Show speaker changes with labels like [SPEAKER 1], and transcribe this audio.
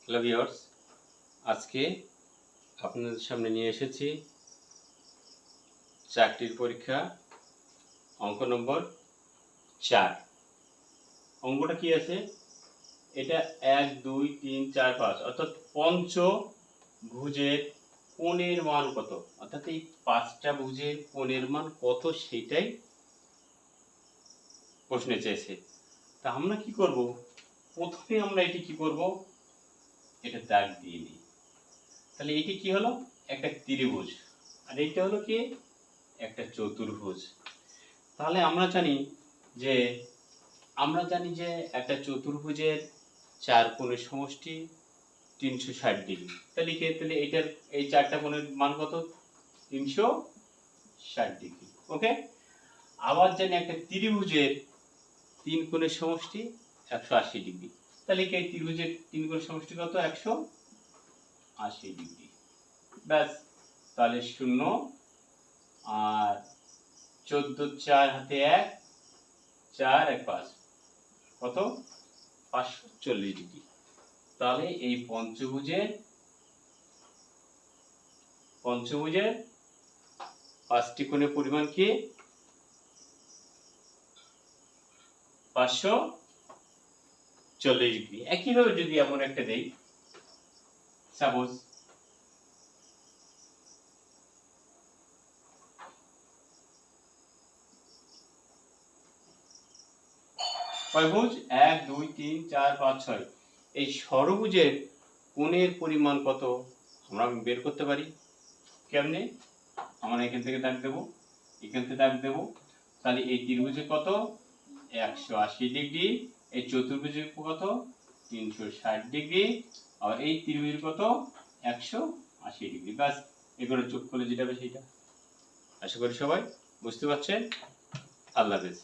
[SPEAKER 1] Hello viewers, আজকে আপনাদের সামনে নিয়ে এসেছি চাকরির পরীক্ষা অঙ্ক নম্বর 4। অঙ্কটা কি আছে? এটা 1 2 3 4 5 অর্থাৎ পঞ্চভুজের কোণের মান কত, অর্থাৎ এই 5টা ভুজের কোণের মান কত সেটাই প্রশ্নে চেয়েছে। তা আমরা কি করব? প্রথমে আমরা এটি কি করব, এটা দাগ দিয়ে নিই। তাহলে এটি কি হলো? একটা ত্রিভুজ, আর এইটা হলো কি? একটা চতুর্ভুজ। তাহলে আমরা জানি যে একটা চতুর্ভুজের 4 কোণের সমষ্টি 360 ডিগ্রি। তাহলে এইটার এই 4টা কোণের মান কত? 360 ডিগ্রি। ওকে। আবার জানি একটা ত্রিভুজের 3 কোণের সমষ্টি 180 ডিগ্রি। তাহলে কি এই ত্রিভুজের 3 কোণের সমষ্টি কত? 180 ডিগ্রি। ব্যাস, তাহলে 0 আর 14 4 হাতে 1 4 1 5 কত? 540 ডিগ্রি। তাহলে এই পঞ্চভুজের 5টি কোণের পরিমাণ কি? 540 ডিগ্রি। একইভাবে যদি এমন একটা দেই, সাপোজ ষড়ভুজ 1 2 3 4 5 6, এই ষড়ভুজের কোণের পরিমাণ কত আমরা বের করতে পারি। কেমনে? আমরা এখান থেকে দাগ দেব, এখান থেকে দাগ দেব। তাহলে এই ত্রিভুজে কত? 180 ডিগ্রি। এই চতুর্ভুজের কত? 360 ডিগ্রি। আর এই ত্রিভুজের কত? 180 ডিগ্রি। ব্যাস, এগুলো যোগ করলে যেটা হবে সেইটা। আশা করি সবাই বুঝতে পারছেন। আল্লাহ হাফেজ।